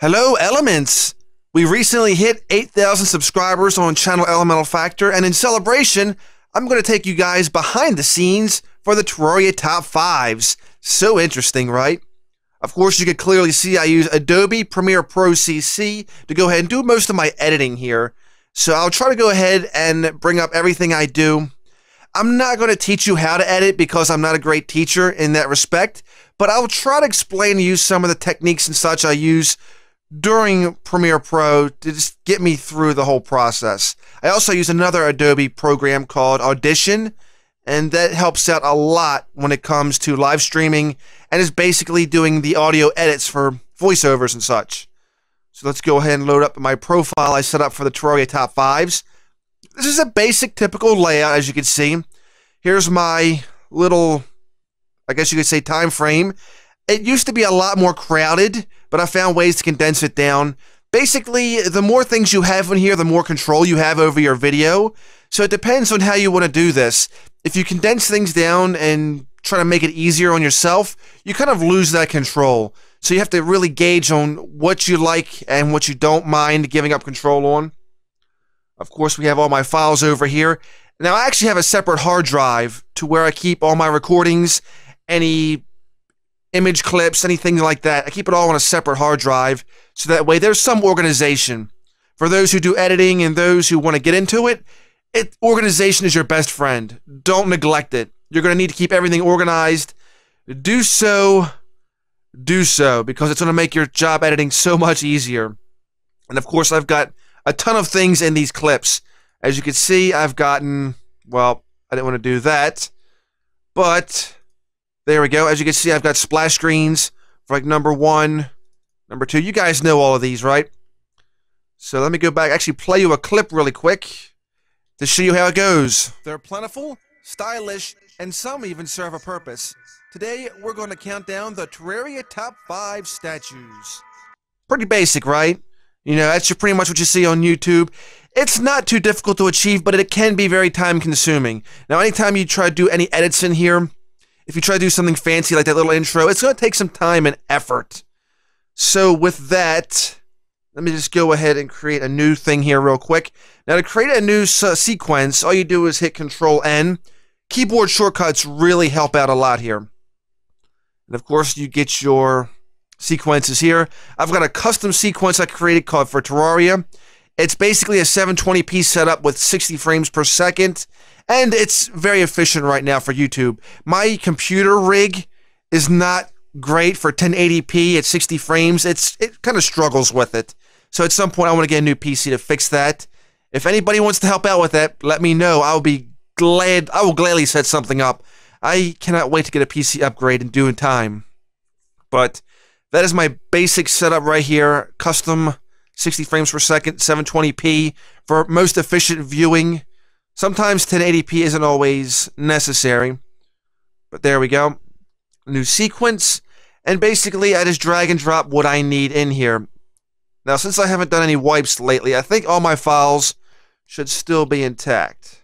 Hello, Elements! We recently hit 8,000 subscribers on channel Elemental Factor, and in celebration, I'm going to take you guys behind the scenes for the Terraria Top 5's. So interesting, right? Of course, you can clearly see I use Adobe Premiere Pro CC to go ahead and do most of my editing here. So I'll try to go ahead and bring up everything I do. I'm not going to teach you how to edit because I'm not a great teacher in that respect, but I'll try to explain to you some of the techniques and such I use during Premiere Pro to just get me through the whole process. I also use another Adobe program called Audition, and that helps out a lot when it comes to live streaming and is basically doing the audio edits for voiceovers and such. So let's go ahead and load up my profile I set up for the Terraria Top 5's. This is a basic, typical layout, as you can see. Here's my little, I guess you could say, time frame. It used to be a lot more crowded, but I found ways to condense it down. Basically, the more things you have in here, the more control you have over your video. So it depends on how you want to do this. If you condense things down and try to make it easier on yourself, you kind of lose that control. So you have to really gauge on what you like and what you don't mind giving up control on. Of course, we have all my files over here. Now, I actually have a separate hard drive to where I keep all my recordings, any image clips, anything like that. I keep it all on a separate hard drive, so that way there's some organization. For those who do editing and those who want to get into it, organization is your best friend. Don't neglect it. You're going to need to keep everything organized. Do so, because it's going to make your job editing so much easier. And of course, I've got a ton of things in these clips. As you can see, I've gotten, well, I didn't want to do that, but there we go. As you can see, I've got splash screens for like number 1, number 2. You guys know all of these, right? So let me go back, actually play you a clip really quick to show you how it goes. They're plentiful, stylish, and some even serve a purpose. Today, we're going to count down the Terraria Top 5 statues. Pretty basic, right? You know, that's pretty much what you see on YouTube. It's not too difficult to achieve, but it can be very time-consuming. Now, anytime you try to do any edits in here, if you try to do something fancy like that little intro, it's going to take some time and effort. So with that, let me just go ahead and create a new thing here real quick. Now, to create a new sequence, all you do is hit Control-N. Keyboard shortcuts really help out a lot here. And of course, you get your sequences here. I've got a custom sequence I created called for Terraria. It's basically a 720p setup with 60 frames per second, and it's very efficient right now for YouTube. My computer rig is not great for 1080p at 60 frames. It kind of struggles with it. So at some point, I want to get a new PC to fix that. If anybody wants to help out with that, let me know. I will gladly set something up. I cannot wait to get a PC upgrade in due time. But that is my basic setup right here. Custom 60 frames per second, 720p for most efficient viewing. Sometimes 1080p isn't always necessary. But there we go. New sequence. And basically, I just drag and drop what I need in here. Now, since I haven't done any wipes lately, I think all my files should still be intact.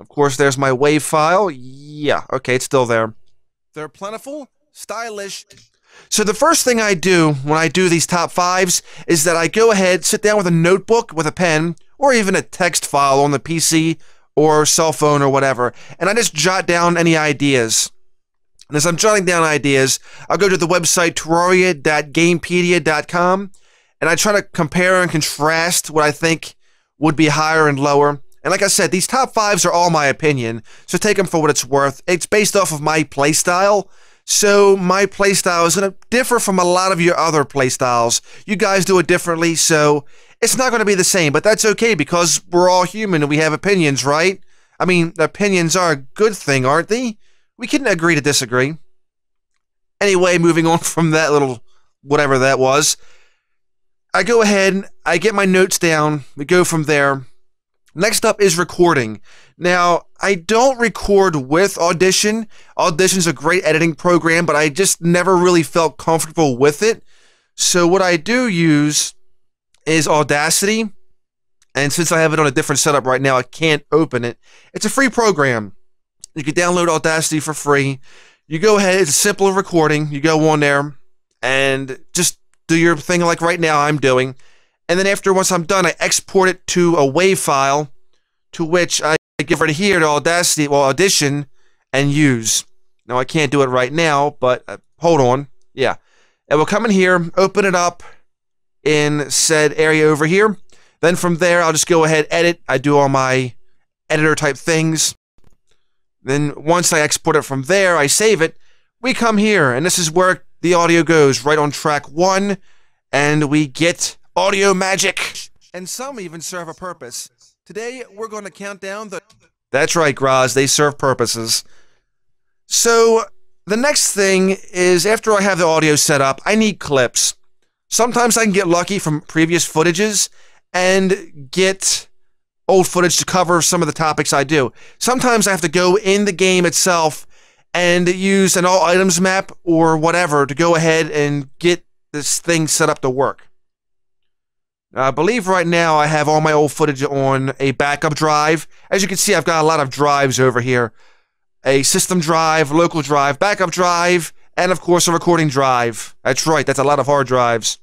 Of course, there's my WAV file. Yeah, okay, it's still there. They're plentiful, stylish. So the first thing I do when I do these top 5's is that I go ahead, sit down with a notebook with a pen, or even a text file on the PC or cell phone or whatever, and I just jot down any ideas. And as I'm jotting down ideas, I'll go to the website terraria.gamepedia.com, and I try to compare and contrast what I think would be higher and lower. And like I said, these top 5's are all my opinion, so take them for what it's worth. It's based off of my playstyle. So my playstyle is going to differ from a lot of your other playstyles. You guys do it differently, so it's not going to be the same, but that's okay because we're all human and we have opinions, right? I mean, opinions are a good thing, aren't they? We can agree to disagree. Anyway, moving on from that little whatever that was, I go ahead, I get my notes down, we go from there. Next up is recording. Now, I don't record with Audition. Audition's a great editing program, but I just never really felt comfortable with it. So what I do use is Audacity. And since I have it on a different setup right now, I can't open it. It's a free program. You can download Audacity for free. You go ahead, it's a simple recording. You go on there and just do your thing like right now I'm doing. And then once I'm done, I export it to a WAV file, to which I give right here to Audacity, well, Audition, and use. Now, I can't do it right now, but hold on. Yeah. And we'll come in here, open it up in said area over here. Then from there, I'll just go ahead, edit. I do all my editor type things. Then once I export it from there, I save it. We come here, and this is where the audio goes, right on track 1, and we get audio magic. And some even serve a purpose. Today, we're going to count down the... That's right, Graz, they serve purposes. So, the next thing is, after I have the audio set up, I need clips. Sometimes I can get lucky from previous footages and get old footage to cover some of the topics I do. Sometimes I have to go in the game itself and use an all items map or whatever to go ahead and get this thing set up to work. Now, I believe right now I have all my old footage on a backup drive. As you can see, I've got a lot of drives over here. A system drive, local drive, backup drive, and of course a recording drive. That's right, that's a lot of hard drives.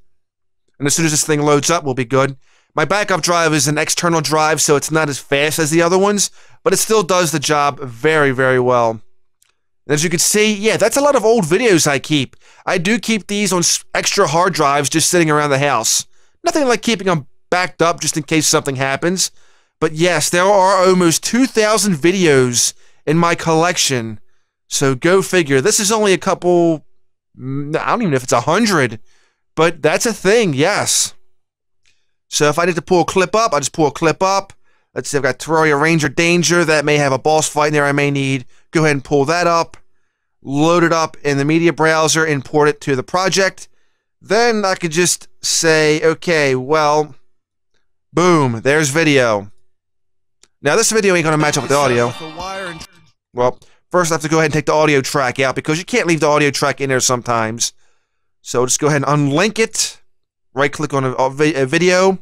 And as soon as this thing loads up, we'll be good. My backup drive is an external drive, so it's not as fast as the other ones, but it still does the job very, very well. And as you can see, yeah, that's a lot of old videos I keep. I do keep these on extra hard drives just sitting around the house. Nothing like keeping them backed up just in case something happens. But yes, there are almost 2,000 videos in my collection. So go figure. This is only a couple... I don't even know if it's 100. But that's a thing, yes. So if I need to pull a clip up, I just pull a clip up. Let's see, I've got Terraria Ranger Danger. That may have a boss fight in there I may need. Go ahead and pull that up. Load it up in the media browser. Import it to the project. Then I could just say, okay, well, boom, there's video. Now this video ain't going to match up with the audio. Well, first I have to go ahead and take the audio track out because you can't leave the audio track in there sometimes. So just go ahead and unlink it. Right-click on a video.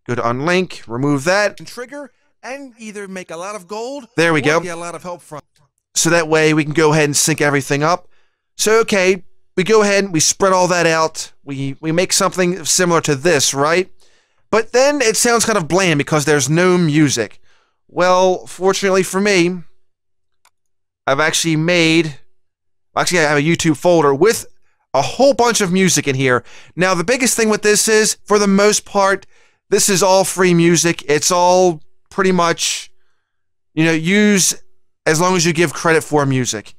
Go to unlink. Remove that. Trigger and either make a lot of gold. There we go. Get a lot of help from. So that way we can go ahead and sync everything up. So okay, we go ahead and we spread all that out. We make something similar to this, right? But then it sounds kind of bland because there's no music. Well, fortunately for me, I've actually made... Actually, I have a YouTube folder with a whole bunch of music in here. Now, the biggest thing with this is, for the most part, this is all free music. It's all pretty much, you know, use as long as you give credit for music.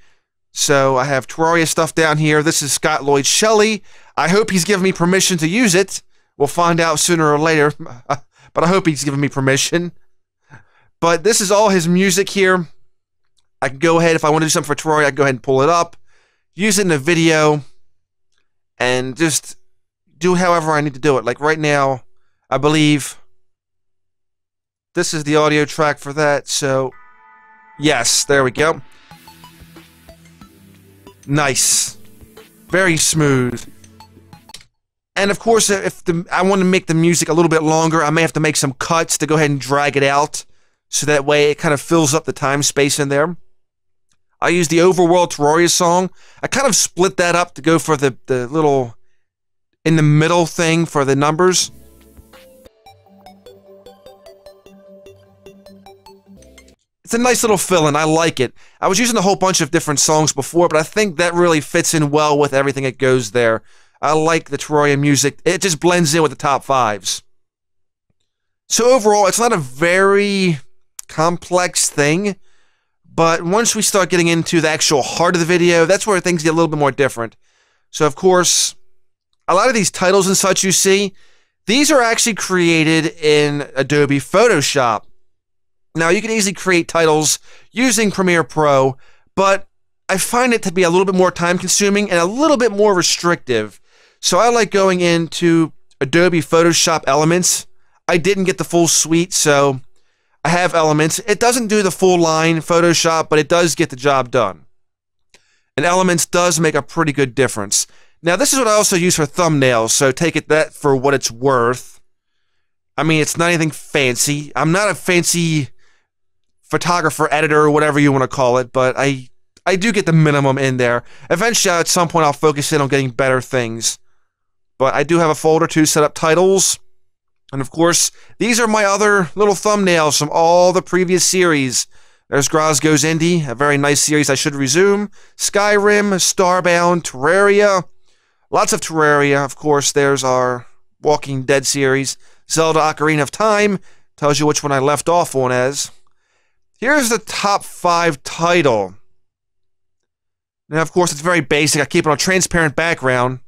So I have Terraria stuff down here. This is Scott Lloyd Shelley. I hope he's given me permission to use it. We'll find out sooner or later, but I hope he's given me permission. But this is all his music here. I can go ahead, if I want to do something for Terraria, I can go ahead and pull it up, use it in a video, and just do however I need to do it. Like right now, I believe this is the audio track for that, so yes, there we go. Nice. Very smooth. And of course, if I want to make the music a little bit longer, I may have to make some cuts to go ahead and drag it out, so that way it kind of fills up the time space in there. I use the Overworld Terraria song. I kind of split that up to go for the little in the middle thing for the numbers. It's a nice little fill-in. I like it. I was using a whole bunch of different songs before, but I think that really fits in well with everything that goes there. I like the Terraria music. It just blends in with the top 5's. So overall, it's not a very complex thing, but once we start getting into the actual heart of the video, that's where things get a little bit more different. So of course, a lot of these titles and such you see, these are actually created in Adobe Photoshop. Now, you can easily create titles using Premiere Pro, but I find it to be a little bit more time-consuming and a little bit more restrictive. So I like going into Adobe Photoshop Elements. I didn't get the full suite, so I have Elements. It doesn't do the full line Photoshop, but it does get the job done. And Elements does make a pretty good difference. Now, this is what I also use for thumbnails, so take that for what it's worth. I mean, it's not anything fancy. I'm not a fancy photographer, editor, or whatever you want to call it, but I do get the minimum in there. Eventually, at some point, I'll focus in on getting better things. But I do have a folder to set up titles. And of course, these are my other little thumbnails from all the previous series. There's Graz Goes Indie, a very nice series I should resume. Skyrim, Starbound, Terraria. Lots of Terraria, of course. There's our Walking Dead series. Zelda Ocarina of Time. Tells you which one I left off on as. Here's the top 5 title. Now, of course, it's very basic. I keep it on a transparent background.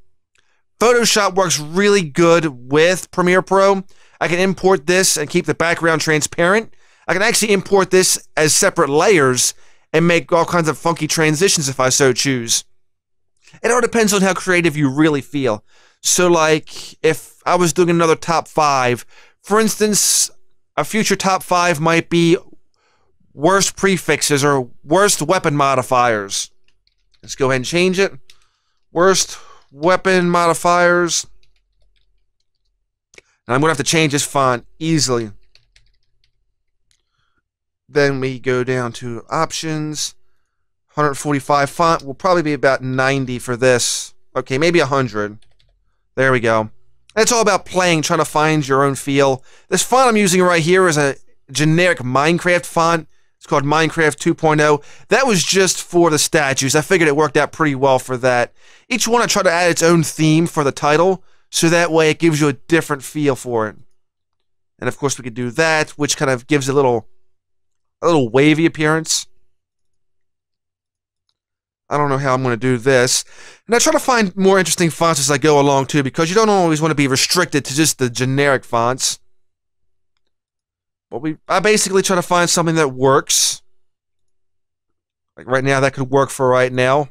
Photoshop works really good with Premiere Pro. I can import this and keep the background transparent. I can actually import this as separate layers and make all kinds of funky transitions if I so choose. It all depends on how creative you really feel. So, like, if I was doing another top 5, for instance, a future top 5 might be worst prefixes or worst weapon modifiers. Let's go ahead and change it. Worst weapon modifiers. And I'm going to have to change this font easily. Then we go down to options. 145 font will probably be about 90 for this. Okay, maybe 100. There we go. It's all about playing, trying to find your own feel. This font I'm using right here is a generic Minecraft font. It's called Minecraft 2.0. That was just for the statues. I figured it worked out pretty well for that. Each one I try to add its own theme for the title, so that way it gives you a different feel for it. And of course we could do that, which kind of gives a little wavy appearance. I don't know how I'm going to do this. And I try to find more interesting fonts as I go along too, because you don't always want to be restricted to just the generic fonts. But I basically try to find something that works. Like right now, that could work for right now.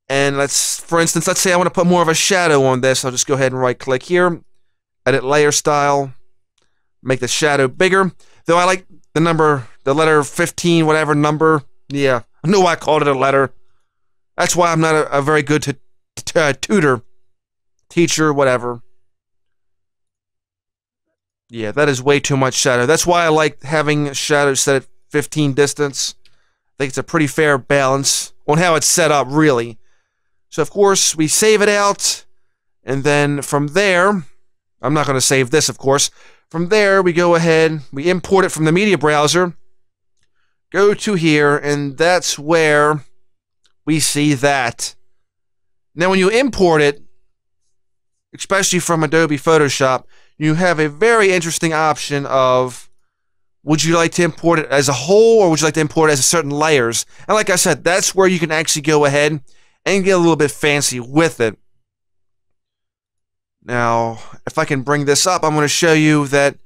And for instance, let's say I want to put more of a shadow on this. I'll just go ahead and right click here. Edit layer style. Make the shadow bigger. Though I like the letter 15, whatever number. Yeah, I know why I called it a letter. That's why I'm not a very good tutor. Teacher, whatever. Yeah, that is way too much shadow. That's why I like having shadow set at 15 distance. I think it's a pretty fair balance on how it's set up, really. So, of course, we save it out. And then from there, I'm not going to save this, of course. From there, we go ahead, we import it from the media browser. Go to here, and that's where we see that. Now, when you import it, especially from Adobe Photoshop, you have a very interesting option of, would you like to import it as a whole, or would you like to import it as certain layers? And like I said, that's where you can actually go ahead and get a little bit fancy with it. Now, if I can bring this up, I'm going to show you that.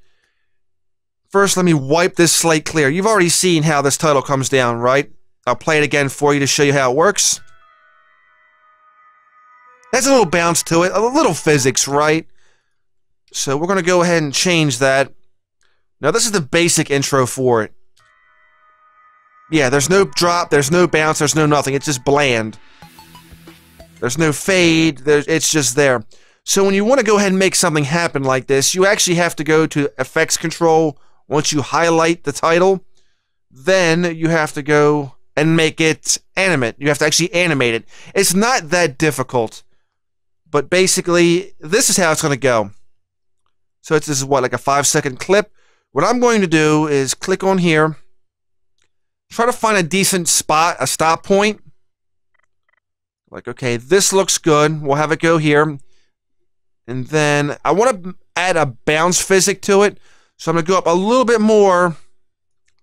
First, let me wipe this slate clear. You've already seen how this title comes down, right? I'll play it again for you to show you how it works. Has a little bounce to it, a little physics, right? So we're going to go ahead and change that. Now, this is the basic intro for it. Yeah, there's no drop, there's no bounce, there's no nothing. It's just bland. There's no fade, it's just there. So when you want to go ahead and make something happen like this, you actually have to go to Effects Control. Once you highlight the title, then you have to go and make it animate. You have to actually animate it. It's not that difficult. But basically, this is how it's going to go. So this is what, like a 5-second clip? What I'm going to do is click on here. Try to find a decent spot, a stop point. Like, okay, this looks good. We'll have it go here. And then I want to add a bounce physics to it. So I'm going to go up a little bit more.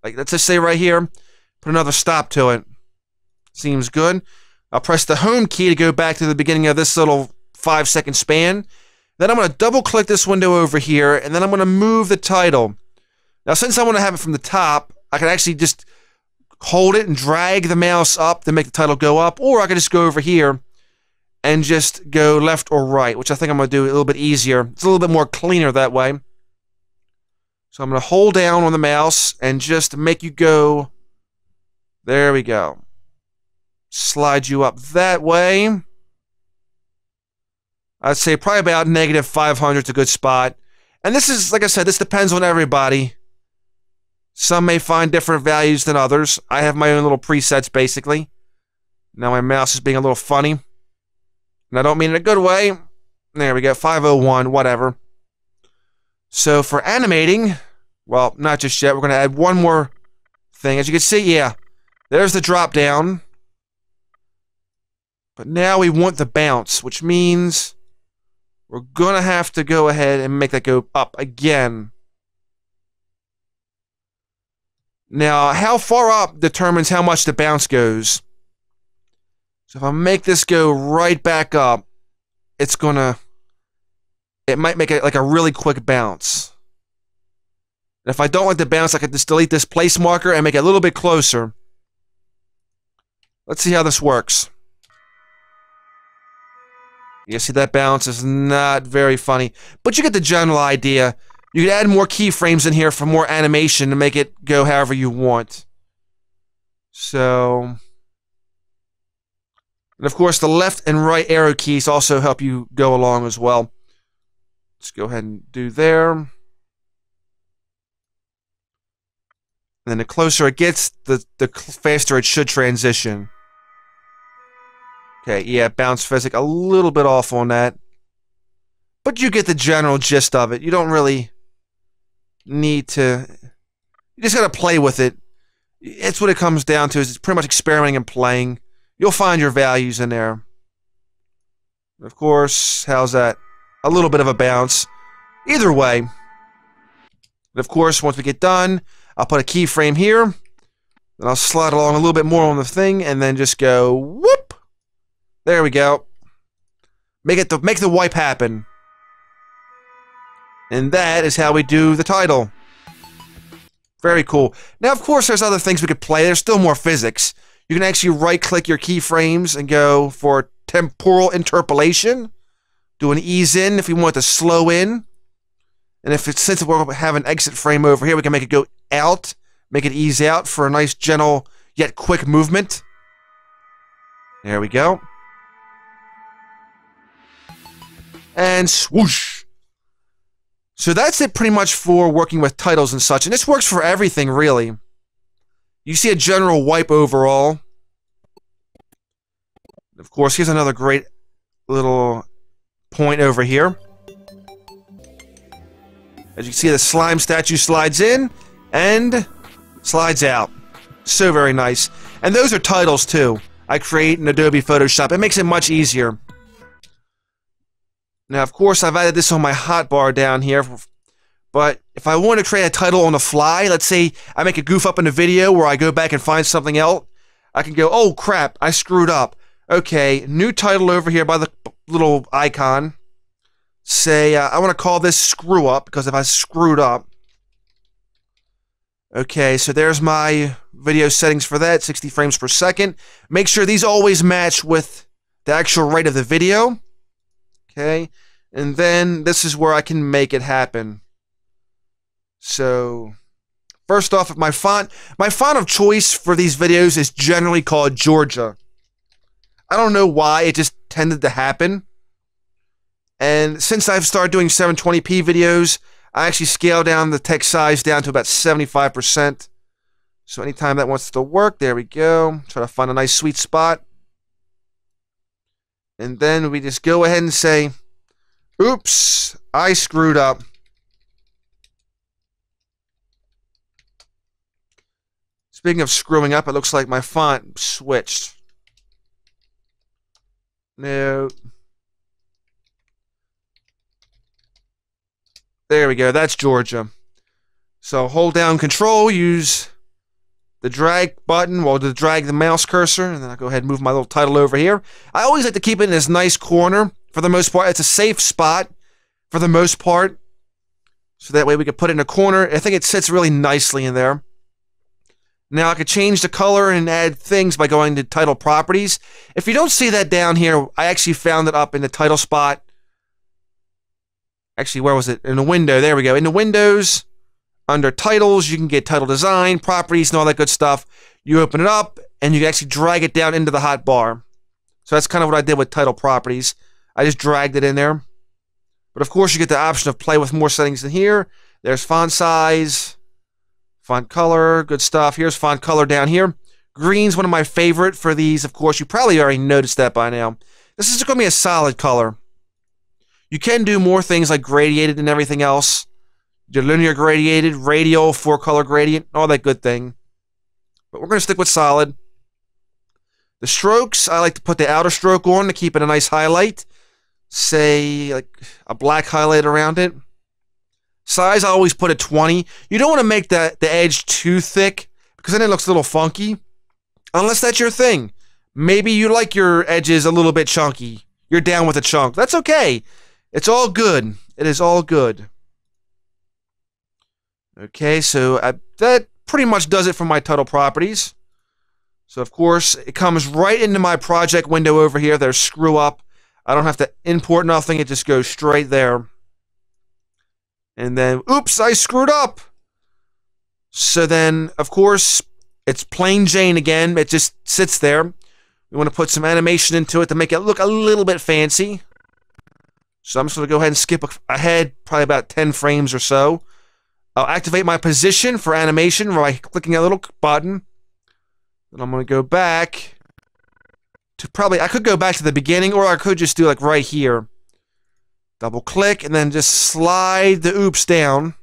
Like, let's just say right here. Put another stop to it. Seems good. I'll press the home key to go back to the beginning of this little 5-second span. Then I'm going to double click this window over here. And then I'm going to move the title. Now, since I want to have it from the top, I can actually just hold it and drag the mouse up to make the title go up. Or I can just go over here and just go left or right, which I think I'm going to do a little bit easier. It's a little bit more cleaner that way. So I'm going to hold down on the mouse and just make you go. There we go. Slide you up that way. I'd say probably about -500 is a good spot. And this is, like I said, this depends on everybody. Some may find different values than others. I have my own little presets, basically. Now my mouse is being a little funny. And I don't mean in a good way. There we go, 501, whatever. So for animating, well, not just yet, we're going to add one more thing. As you can see, yeah, there's the drop down. But now we want the bounce, which means we're going to have to go ahead and make that go up again. Now, how far up determines how much the bounce goes. So if I make this go right back up, it might make it like a really quick bounce. And if I don't want the bounce, I could just delete this place marker and make it a little bit closer. Let's see how this works. You see that bounce is not very funny, but you get the general idea. You can add more keyframes in here for more animation to make it go however you want. So, and of course the left and right arrow keys also help you go along as well. Let's go ahead and do there. And then the closer it gets, the faster it should transition. Okay, yeah, bounce physics, a little bit off on that. But you get the general gist of it. You don't really need to... You just gotta play with it. It's what it comes down to, is it's pretty much experimenting and playing. You'll find your values in there. Of course, how's that? A little bit of a bounce. Either way. And of course, once we get done, I'll put a keyframe here. Then I'll slide along a little bit more on the thing, and then just go whoop! There we go. Make the wipe happen. And that is how we do the title. Very cool. Now, of course, there's other things we could play. There's still more physics. You can actually right-click your keyframes and go for temporal interpolation. Do an ease in if you want to slow in. And since we're having an exit frame over here, we can make it go out. Make it ease out for a nice, gentle, yet quick movement. There we go. And swoosh. So that's it pretty much for working with titles and such. And this works for everything, really. You see a general wipe overall. Of course, here's another great little point over here. As you can see, the slime statue slides in and slides out. So very nice. And those are titles, too. I create in Adobe Photoshop. It makes it much easier. Now, of course, I've added this on my hotbar down here, but if I want to create a title on the fly, let's say I make a goof up in a video where I go back and find something else, I can go, oh crap, I screwed up. Okay, new title over here by the little icon. Say, I want to call this Screw Up, because if I screwed up. Okay, so there's my video settings for that, 60 frames per second. Make sure these always match with the actual rate of the video. Okay, and then this is where I can make it happen. So, first off, my font of choice for these videos is generally called Georgia. I don't know why, it just tended to happen. And since I've started doing 720p videos, I actually scale down the text size down to about 75%. So anytime that wants to work, there we go. Try to find a nice sweet spot. And then we just go ahead and say, oops, I screwed up. Speaking of screwing up, it looks like my font switched. No. There we go, that's Georgia. So hold down Control, use the drag button, well, to drag the mouse cursor, and then I'll go ahead and move my little title over here. I always like to keep it in this nice corner, for the most part. It's a safe spot, for the most part. So that way we can put it in a corner. I think it sits really nicely in there. Now I could change the color and add things by going to title properties. If you don't see that down here, I actually found it up in the title spot. Actually, where was it? In the window, there we go. In the windows, under titles, you can get title design, properties, and all that good stuff. You open it up, and you can actually drag it down into the hotbar. So that's kind of what I did with title properties. I just dragged it in there. But of course, you get the option of play with more settings in here. There's font size, font color, good stuff. Here's font color down here. Green's one of my favorite for these. Of course, you probably already noticed that by now. This is going to be a solid color. You can do more things like gradiated and everything else. Your linear gradiated, radial, 4-color gradient, all that good thing. But we're going to stick with solid. The strokes, I like to put the outer stroke on to keep it a nice highlight. Say, like a black highlight around it. Size, I always put at 20. You don't want to make the edge too thick, because then it looks a little funky. Unless that's your thing. Maybe you like your edges a little bit chunky. You're down with a chunk. That's okay. It's all good. It is all good. Okay, so that pretty much does it for my title properties. So, of course, it comes right into my project window over here. There's screw up. I don't have to import nothing. It just goes straight there. And then, oops, I screwed up. So then, of course, it's plain Jane again. It just sits there. We want to put some animation into it to make it look a little bit fancy. So I'm just going to go ahead and skip ahead, probably about 10 frames or so. I'll activate my position for animation by clicking a little button. Then I'm going to go back to I could go back to the beginning, or I could just do like right here. Double click, and then just slide the oops down.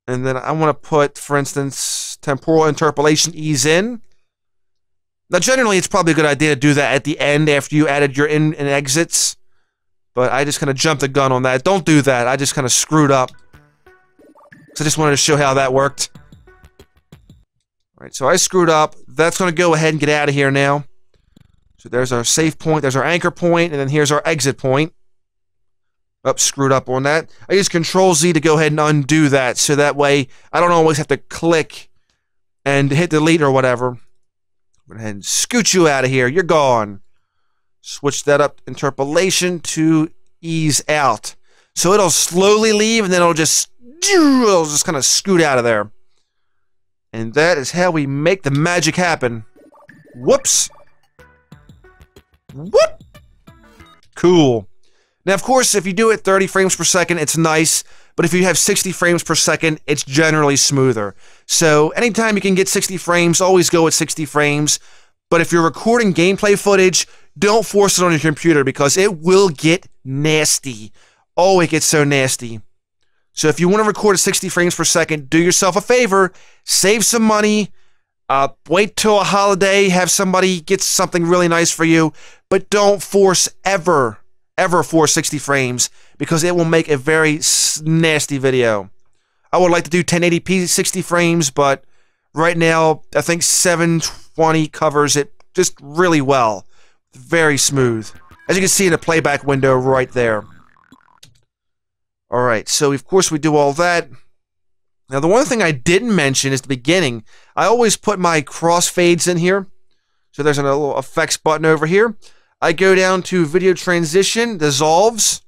And then I want to put, for instance, temporal interpolation ease in. Now, generally, it's probably a good idea to do that at the end after you added your in and exits. But I just kind of jumped the gun on that. Don't do that. I just kind of screwed up. So I just wanted to show how that worked. Alright, so I screwed up. That's going to go ahead and get out of here now. So there's our save point, there's our anchor point, and then here's our exit point. Oh, screwed up on that. I use Control-Z to go ahead and undo that, so that way I don't always have to click and hit delete or whatever. Go ahead and scoot you out of here. You're gone. Switch that up, interpolation to ease out. So it'll slowly leave, and then it'll just kind of scoot out of there. And that is how we make the magic happen. Whoops. Whoop. Cool. Now, of course, if you do it 30 frames per second, it's nice. But if you have 60 frames per second, it's generally smoother. So anytime you can get 60 frames, always go at 60 frames. But if you're recording gameplay footage, don't force it on your computer because it will get nasty. Oh, it gets so nasty. So if you want to record at 60 frames per second, do yourself a favor, save some money, wait till a holiday, have somebody get something really nice for you, but don't force ever force 60 frames because it will make a very nasty video. I would like to do 1080p 60 frames, but right now I think 720 covers it just really well. Very smooth. As you can see in the playback window right there. Alright, so of course we do all that. Now the one thing I didn't mention is the beginning. I always put my crossfades in here. So there's a little effects button over here. I go down to video transition, dissolves.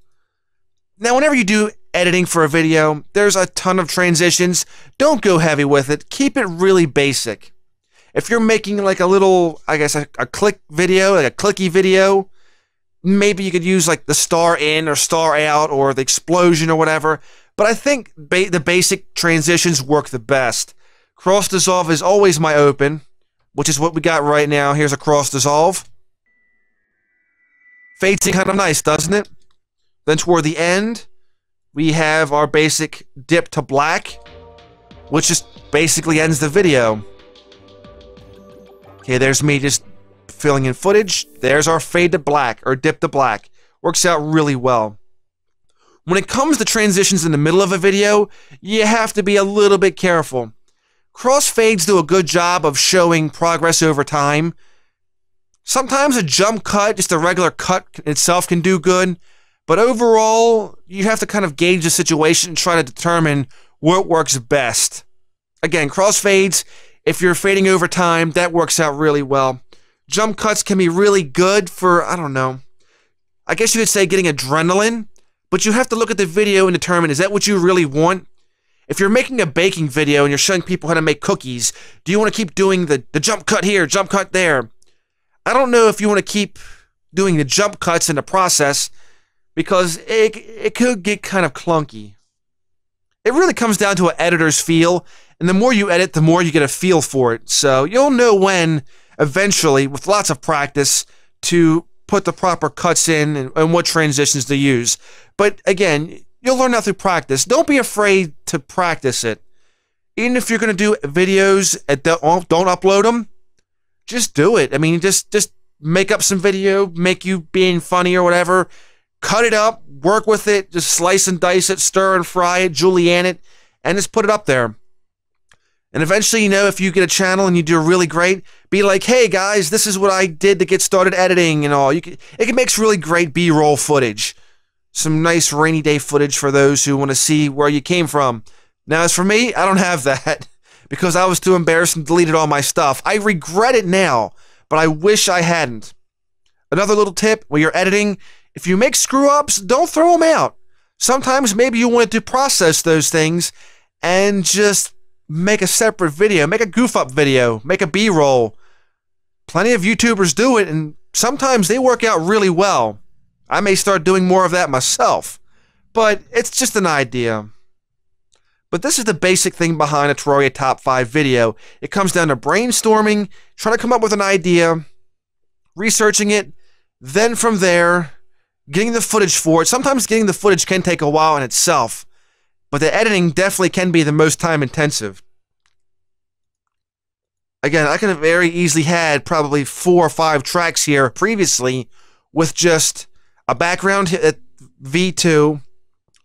Now whenever you do editing for a video, there's a ton of transitions. Don't go heavy with it. Keep it really basic. If you're making like a little, I guess a click video, like a clicky video, maybe you could use like the star in or star out or the explosion or whatever. But I think the basic transitions work the best. Cross dissolve is always my open, which is what we got right now. Here's a cross dissolve. Fades in kind of nice, doesn't it? Then toward the end, we have our basic dip to black, which just basically ends the video. Okay, there's me just filling in footage. There's our fade to black, or dip to black. Works out really well. When it comes to transitions in the middle of a video, you have to be a little bit careful. Crossfades do a good job of showing progress over time. Sometimes a jump cut, just a regular cut itself can do good, but overall, you have to kind of gauge the situation and try to determine what works best. Again, crossfades, if you're fading over time, that works out really well. Jump cuts can be really good for, I don't know, I guess you could say getting adrenaline, but you have to look at the video and determine, is that what you really want? If you're making a baking video and you're showing people how to make cookies, do you want to keep doing the jump cut here, jump cut there? I don't know if you want to keep doing the jump cuts in the process because it could get kind of clunky. It really comes down to an editor's feel, and the more you edit, the more you get a feel for it. So you'll know when eventually, with lots of practice, to put the proper cuts in and what transitions to use. But again, you'll learn that through practice. Don't be afraid to practice it. Even if you're going to do videos and don't upload them, just do it. I mean, just make up some video, make you being funny or whatever. Cut it up, work with it, just slice and dice it, stir and fry it, julienne it, and just put it up there. And eventually, you know, if you get a channel and you do really great, be like, hey guys, this is what I did to get started editing and all. It makes really great B-roll footage. Some nice rainy day footage for those who want to see where you came from. Now, as for me, I don't have that because I was too embarrassed and deleted all my stuff. I regret it now, but I wish I hadn't. Another little tip, when you're editing, if you make screw-ups, don't throw them out. Sometimes maybe you want to process those things and just make a separate video, make a goof-up video, make a B-roll. Plenty of YouTubers do it, and sometimes they work out really well. I may start doing more of that myself, but it's just an idea. But this is the basic thing behind a Terraria Top 5 video. It comes down to brainstorming, trying to come up with an idea, researching it, then from there, getting the footage for it. Sometimes getting the footage can take a while in itself, but the editing definitely can be the most time intensive. Again, I could have very easily had probably 4 or 5 tracks here previously with just a background at V2,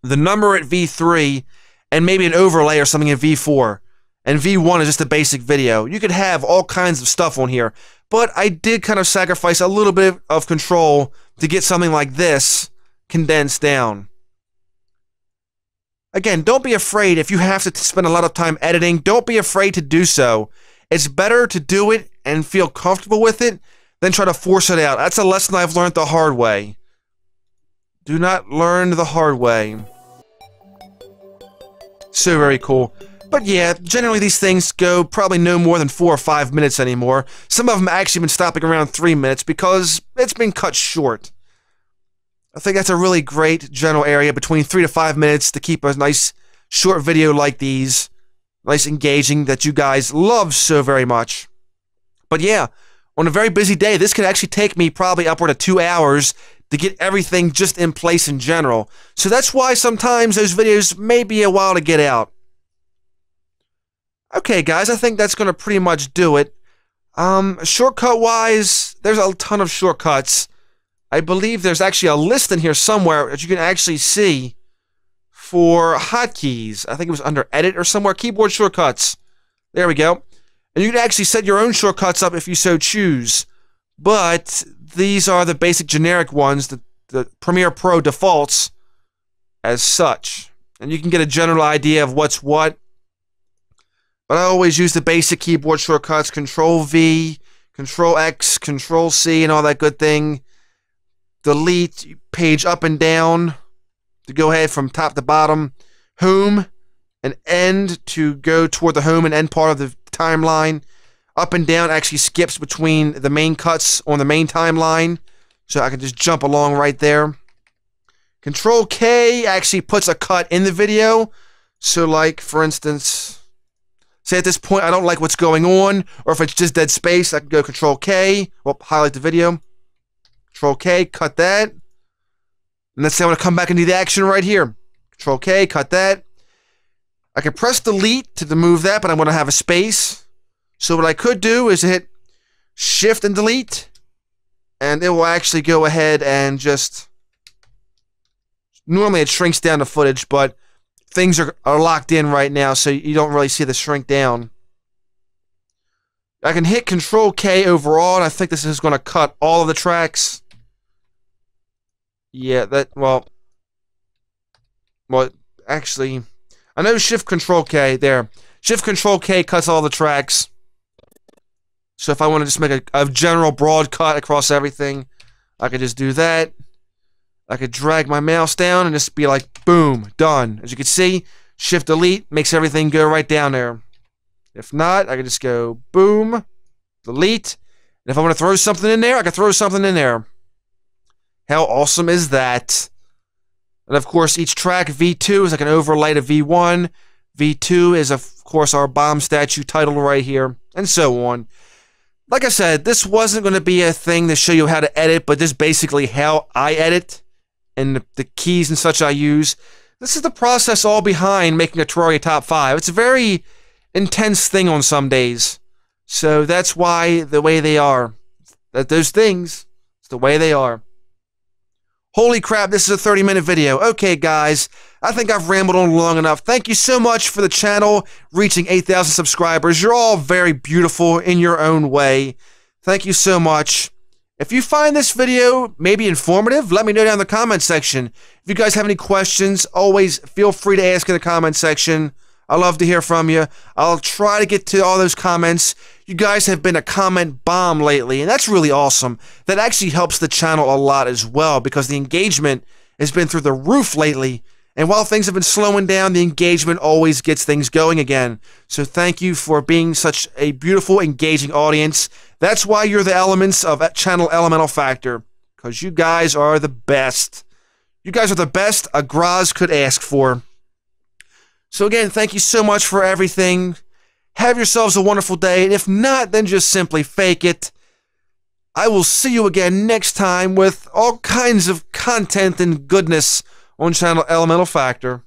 the number at V3, and maybe an overlay or something at V4. And V1 is just a basic video. You could have all kinds of stuff on here, but I did kind of sacrifice a little bit of control to get something like this condensed down. Again, don't be afraid if you have to spend a lot of time editing. Don't be afraid to do so. It's better to do it and feel comfortable with it than try to force it out. That's a lesson I've learned the hard way. Do not learn the hard way. So very cool. But yeah, generally these things go probably no more than 4 or 5 minutes anymore. Some of them actually been stopping around 3 minutes because it's been cut short. I think that's a really great general area between 3 to 5 minutes to keep a nice short video like these. Nice engaging that you guys love so very much. But yeah, on a very busy day, this could actually take me probably upward of 2 hours to get everything just in place in general. So that's why sometimes those videos may be a while to get out. Okay, guys, I think that's going to pretty much do it. Shortcut-wise, there's a ton of shortcuts. I believe there's actually a list in here somewhere that you can actually see for hotkeys. I think it was under Edit or somewhere. Keyboard shortcuts. There we go. And you can actually set your own shortcuts up if you so choose. But these are the basic generic ones, the Premiere Pro defaults as such. And you can get a general idea of what's what. But I always use the basic keyboard shortcuts, Control-V, Control-X, Control-C, and all that good thing. Delete, page up and down to go ahead from top to bottom. Home and end to go toward the home and end part of the timeline. Up and down actually skips between the main cuts on the main timeline, so I can just jump along right there. Control K actually puts a cut in the video. So like, for instance, say at this point I don't like what's going on, or if it's just dead space, I can go Control K, well, highlight the video. Control K, cut that. And let's say I want to come back into the action right here. Control K, cut that. I can press delete to move that, but I want to have a space. So what I could do is hit Shift and delete, and it will actually go ahead and just... Normally it shrinks down the footage, but things are locked in right now, so you don't really see the shrink down. I can hit Control K overall, and I think this is going to cut all of the tracks. Yeah, well, actually, I know Shift Control K, there. Shift Control K cuts all the tracks. So if I want to just make a general broad cut across everything, I could just do that. I could drag my mouse down and just be like, boom, done. As you can see, Shift Delete makes everything go right down there. If not, I could just go boom, delete. And if I want to throw something in there, I can throw something in there. How awesome is that? And of course, each track, V2 is like an overlay to V1. V2 is, of course, our bomb statue title right here, and so on. Like I said, this wasn't going to be a thing to show you how to edit, but this is basically how I edit and the keys and such I use. This is the process all behind making a Terraria Top 5. It's a very intense thing on some days. So that's why the way they are. Those things, it's the way they are. Holy crap, this is a 30-minute video. Okay, guys, I think I've rambled on long enough. Thank you so much for the channel reaching 8,000 subscribers. You're all very beautiful in your own way. Thank you so much. If you find this video maybe informative, let me know down in the comment section. If you guys have any questions, always feel free to ask in the comment section. I love to hear from you. I'll try to get to all those comments. You guys have been a comment bomb lately, and that's really awesome. That actually helps the channel a lot as well, because the engagement has been through the roof lately. And while things have been slowing down, the engagement always gets things going again. So thank you for being such a beautiful, engaging audience. That's why you're the elements of Channel Elemental Factor, because you guys are the best. You guys are the best a Graz could ask for. So again, thank you so much for everything. Have yourselves a wonderful day, and if not, then just simply fake it. I will see you again next time with all kinds of content and goodness on Channel Elemental Factor.